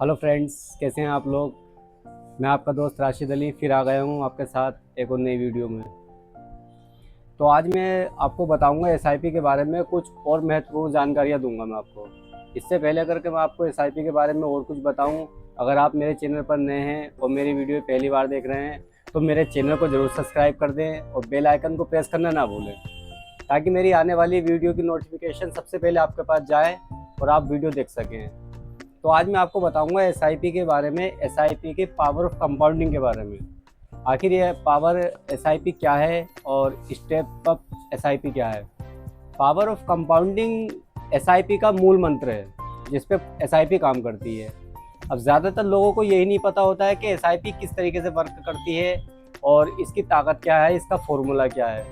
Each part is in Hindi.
हेलो फ्रेंड्स, कैसे हैं आप लोग। मैं आपका दोस्त राशिद अली फिर आ गया हूं आपके साथ एक और नई वीडियो में। तो आज मैं आपको बताऊंगा एसआईपी के बारे में, कुछ और महत्वपूर्ण जानकारियां दूंगा मैं आपको। इससे पहले करके मैं आपको एसआईपी के बारे में और कुछ बताऊं, अगर आप मेरे चैनल पर नए हैं और मेरी वीडियो पहली बार देख रहे हैं तो मेरे चैनल को ज़रूर सब्सक्राइब कर दें और बेल आइकन को प्रेस करना ना भूलें, ताकि मेरी आने वाली वीडियो की नोटिफिकेशन सबसे पहले आपके पास जाए और आप वीडियो देख सकें। तो आज मैं आपको बताऊंगा एसआईपी के बारे में, एसआईपी के पावर ऑफ कंपाउंडिंग के बारे में। आखिर ये पावर एसआईपी क्या है और स्टेप अप एसआईपी क्या है। पावर ऑफ कंपाउंडिंग एसआईपी का मूल मंत्र है जिस पे एसआईपी काम करती है। अब ज़्यादातर लोगों को यही नहीं पता होता है कि एसआईपी किस तरीके से वर्क करती है और इसकी ताकत क्या है, इसका फॉर्मूला क्या है।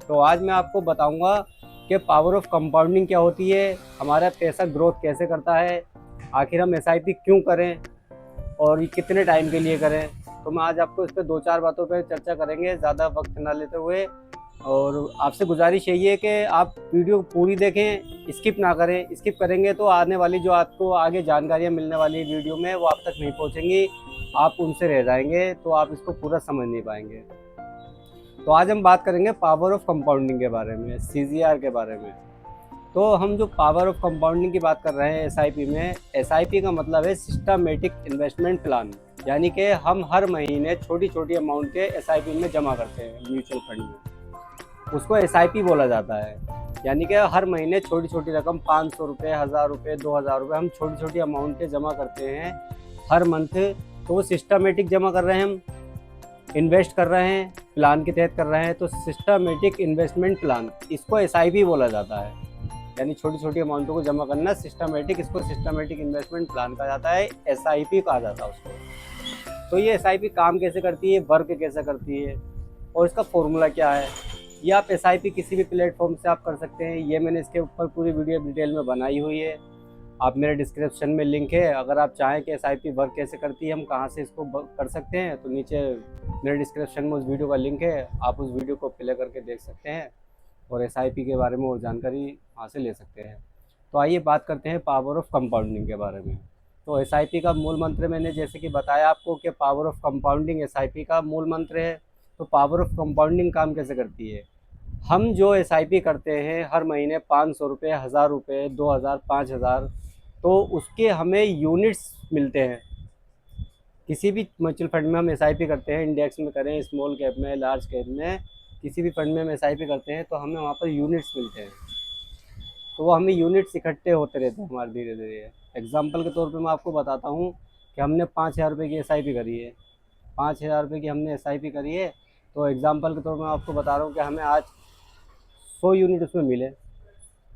तो आज मैं आपको बताऊंगा कि पावर ऑफ कंपाउंडिंग क्या होती है, हमारा पैसा ग्रोथ कैसे करता है, आखिर हम एसआईपी क्यों करें और ये कितने टाइम के लिए करें। तो मैं आज आपको इस पर 2-4 बातों पर चर्चा करेंगे, ज़्यादा वक्त ना लेते हुए। और आपसे गुजारिश यही है कि आप वीडियो पूरी देखें, स्किप ना करें। स्किप करेंगे तो आने वाली जो आपको आगे जानकारियाँ मिलने वाली वीडियो में वो आप तक नहीं पहुँचेंगी, आप उनसे रह जाएंगे, तो आप इसको पूरा समझ नहीं पाएंगे। तो आज हम बात करेंगे पावर ऑफ कंपाउंडिंग के बारे में, सीजीआर के बारे में। तो हम जो पावर ऑफ कंपाउंडिंग की बात कर रहे हैं एसआईपी में, एसआईपी का मतलब है सिस्टमेटिक इन्वेस्टमेंट प्लान, यानी कि हम हर महीने छोटी छोटी अमाउंट के एसआईपी में जमा करते हैं म्यूचुअल फंड में, उसको एसआईपी बोला जाता है। यानी कि हर महीने छोटी छोटी रकम 500 रुपये, 1000 रुपये, 2000 रुपये, हम छोटी छोटी अमाउंट के जमा करते हैं हर मंथ। तो वो सिस्टमेटिक जमा कर रहे हैं, हम इन्वेस्ट कर रहे हैं, प्लान के तहत कर रहे हैं। तो सिस्टमेटिक इन्वेस्टमेंट प्लान, इसको एसआईपी बोला जाता है। यानी छोटी छोटी अमाउंटों को जमा करना सिस्टमेटिक, इसको सिस्टमेटिक इन्वेस्टमेंट प्लान कहा जाता है, एसआईपी कहा जाता है उसको। तो ये एसआईपी काम कैसे करती है, वर्क कैसे करती है और इसका फॉर्मूला क्या है, ये आप एसआईपी किसी भी प्लेटफॉर्म से आप कर सकते हैं। ये मैंने इसके ऊपर पूरी वीडियो डिटेल में बनाई हुई है, आप मेरे डिस्क्रिप्शन में लिंक है। अगर आप चाहें कि एसआईपी वर्क कैसे करती है, हम कहाँ से इसको कर सकते हैं, तो नीचे मेरे डिस्क्रिप्शन में उस वीडियो का लिंक है, आप उस वीडियो को प्ले करके देख सकते हैं और एसआईपी के बारे में और जानकारी हासिल ले सकते हैं। तो आइए बात करते हैं पावर ऑफ कंपाउंडिंग के बारे में। तो एसआईपी का मूल मंत्र मैंने जैसे कि बताया आपको कि पावर ऑफ कंपाउंडिंग एसआईपी का मूल मंत्र है। तो पावर ऑफ कंपाउंडिंग काम कैसे करती है, हम जो एसआईपी करते हैं हर महीने 500 रुपये, 1000 रुपये, 2000, 5000, तो उसके हमें यूनिट्स मिलते हैं। किसी भी म्यूचुअल फंड में हम एसआईपी करते हैं, इंडेक्स में करें, स्मॉल कैप में, लार्ज कैप में, किसी भी फंड में हम एसआईपी करते हैं तो हमें वहाँ पर यूनिट्स मिलते हैं। तो वो हमें यूनिट्स इकट्ठे होते रहते हैं हमारे धीरे धीरे। एग्जाम्पल के तौर पे मैं आपको बताता हूँ कि हमने 5000 रुपये की एसआईपी करी है, 5000 रुपये की हमने एसआईपी करी है। तो एग्जाम्पल के तौर पर मैं आपको बता रहा हूँ कि हमें आज 100 यूनिट उसमें मिले।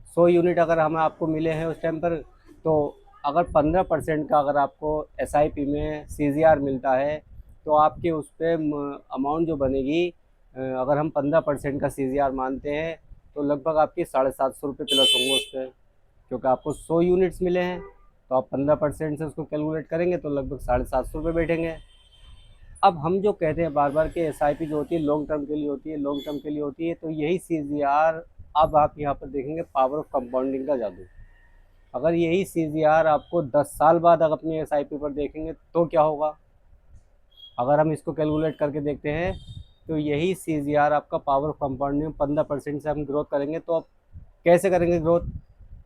100 यूनिट अगर हमें आपको मिले हैं उस टाइम पर, तो अगर 15% का अगर आपको एसआईपी में सीजीआर मिलता है तो आपके उस पर अमाउंट जो बनेगी, अगर हम 15% का सीजीआर मानते हैं तो लगभग आपकी 750 रुपये प्लस होंगे उस पर, क्योंकि आपको 100 यूनिट्स मिले हैं। तो आप 15% से उसको कैलकुलेट करेंगे तो लगभग 750 रुपये बैठेंगे। अब हम जो कहते हैं बार बार कि एसआईपी जो होती है लॉन्ग टर्म के लिए होती है, लॉन्ग टर्म के लिए होती है, तो यही सीजीआर, अब आप यहाँ पर देखेंगे पावर ऑफ कंपाउंडिंग का जादू। अगर यही सीजीआर आपको 10 साल बाद अगर अपनी एसआईपी पर देखेंगे तो क्या होगा, अगर हम इसको कैलकुलेट करके देखते हैं तो यही सीजीआर आपका पावर ऑफ कंपाउंडिंग 15% से हम ग्रोथ करेंगे। तो अब कैसे करेंगे ग्रोथ,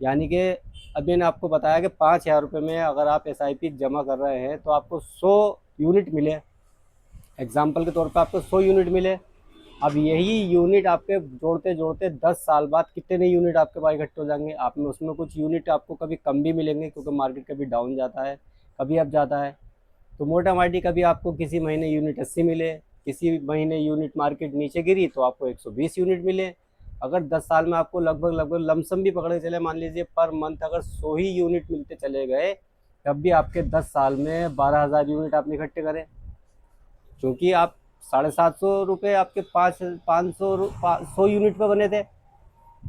यानी कि अभी मैंने आपको बताया कि 5000 रुपये में अगर आप एसआईपी जमा कर रहे हैं तो आपको 100 यूनिट मिले, एग्जाम्पल के तौर पर आपको 100 यूनिट मिले। अब यही यूनिट आपके जोड़ते जोड़ते 10 साल बाद कितने यूनिट आपके पास इकट्ठे हो जाएंगे। आप में उसमें कुछ यूनिट आपको कभी कम भी मिलेंगे, क्योंकि मार्केट कभी डाउन जाता है, कभी अप जाता है। तो मोटा माटी कभी आपको किसी महीने यूनिट 80 मिले, किसी महीने यूनिट मार्केट नीचे गिरी तो आपको 120 यूनिट मिले। अगर 10 साल में आपको लगभग लगभग लमसम भी पकड़े चले, मान लीजिए पर मंथ अगर 100 ही यूनिट मिलते चले गए, तब भी आपके 10 साल में 12,000 यूनिट आपने इकट्ठे करें। क्योंकि आप 750 रुपये आपके पास 100 यूनिट पे बने थे,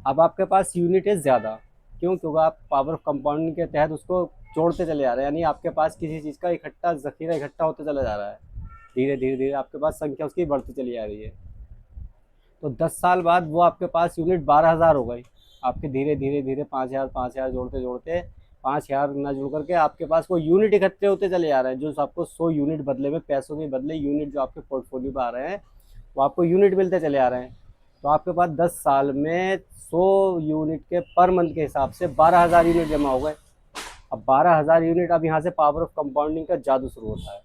अब आपके पास यूनिट है ज़्यादा। क्यों, क्योंकि आप पावर ऑफ कंपाउंडिंग के तहत उसको जोड़ते चले जा रहे हैं, यानी आपके पास किसी चीज़ का इकट्ठा ज़ख़ीरा इकट्ठा होते चला जा रहा है, धीरे धीरे धीरे आपके पास संख्या उसकी बढ़ती चली जा रही है। तो 10 साल बाद वो आपके पास यूनिट 12,000 हो गई, आपके धीरे धीरे धीरे 5,000 5,000 जोड़ते जोड़ते 5,000 ना जुड़ करके आपके पास वो यूनिट इकट्ठे होते चले जा रहे हैं, जो आपको 100 यूनिट बदले में, पैसों के बदले यूनिट जो आपके पोर्टफोलियो पे आ रहे हैं वो आपको यूनिट मिलते चले आ रहे हैं। तो आपके पास 10 साल में 100 यूनिट के पर मंथ के हिसाब से 12,000 यूनिट जमा हो गए। अब 12,000 यूनिट, अब यहाँ से पावर ऑफ कंपाउंडिंग का जादू शुरू होता है।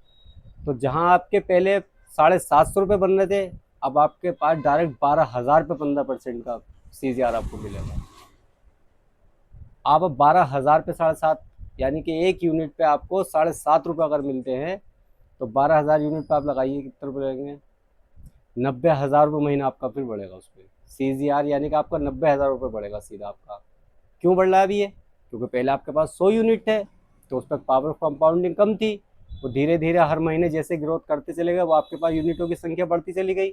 तो जहाँ आपके पहले 750 रुपये बन रहे थे, अब आपके पास डायरेक्ट 12,000 पे 15% का CGR आपको मिलेगा। आप अब 12,000 पे 7.5, यानी कि एक यूनिट पे आपको 7.5 रुपये अगर मिलते हैं, तो 12,000 यूनिट पे आप लगाइए कितने रुपये लगेंगे, 90,000 रुपये महीना आपका फिर बढ़ेगा उस पर CGR, यानी कि आपका 90,000 रुपये बढ़ेगा सीधा आपका। क्यों बढ़ रहा है अभी ये? क्योंकि पहले आपके पास 100 यूनिट थे, तो उस पर पावर ऑफ कंपाउंडिंग कम थी। वो धीरे धीरे हर महीने जैसे ग्रोथ करते चले गए, वो आपके पास यूनिटों की संख्या बढ़ती चली गई।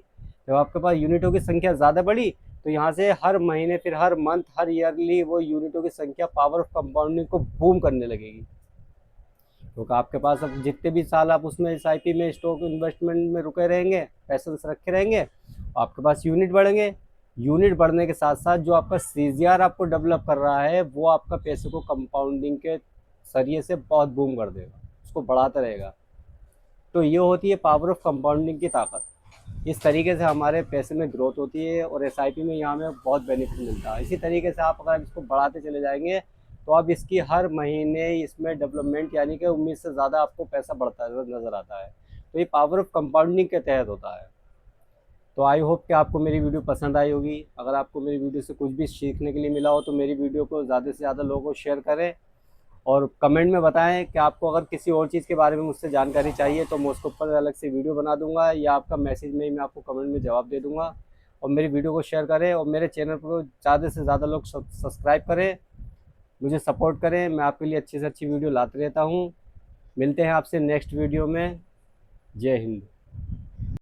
जब आपके पास यूनिटों की संख्या ज़्यादा बढ़ी, तो यहाँ से हर महीने, फिर हर मंथ, हर ईयरली वो यूनिटों की संख्या पावर ऑफ कंपाउंडिंग को बूम करने लगेगी। क्योंकि आपके पास अब जितने भी साल आप उसमें SIP में स्टॉक इन्वेस्टमेंट में रुके रहेंगे, पैसे रखे रहेंगे, आपके पास यूनिट बढ़ेंगे। यूनिट बढ़ने के साथ साथ जो आपका CGR आपको डेवलप कर रहा है, वो आपका पैसे को कंपाउंडिंग के जरिए से बहुत बूम कर देगा, उसको बढ़ाता रहेगा। तो ये होती है पावर ऑफ कंपाउंडिंग की ताकत। इस तरीके से हमारे पैसे में ग्रोथ होती है और SIP में यहाँ में बहुत बेनिफिट मिलता है। इसी तरीके से आप अगर इसको बढ़ाते चले जाएंगे, तो अब इसकी हर महीने इसमें डेवलपमेंट, यानी कि उम्मीद से ज़्यादा आपको पैसा बढ़ता नज़र आता है। तो ये पावर ऑफ कंपाउंडिंग के तहत होता है। तो आई होप कि आपको मेरी वीडियो पसंद आई होगी। अगर आपको मेरी वीडियो से कुछ भी सीखने के लिए मिला हो, तो मेरी वीडियो को ज़्यादा से ज़्यादा लोगों को शेयर करें और कमेंट में बताएं कि आपको अगर किसी और चीज़ के बारे में मुझसे जानकारी चाहिए, तो मैं उसके ऊपर अलग से वीडियो बना दूंगा, या आपका मैसेज में ही मैं आपको कमेंट में जवाब दे दूंगा। और मेरी वीडियो को शेयर करें और मेरे चैनल को ज़्यादा से ज़्यादा लोग सब्सक्राइब करें, मुझे सपोर्ट करें। मैं आपके लिए अच्छी से अच्छी वीडियो लाते रहता हूँ। मिलते हैं आपसे नेक्स्ट वीडियो में। जय हिंद।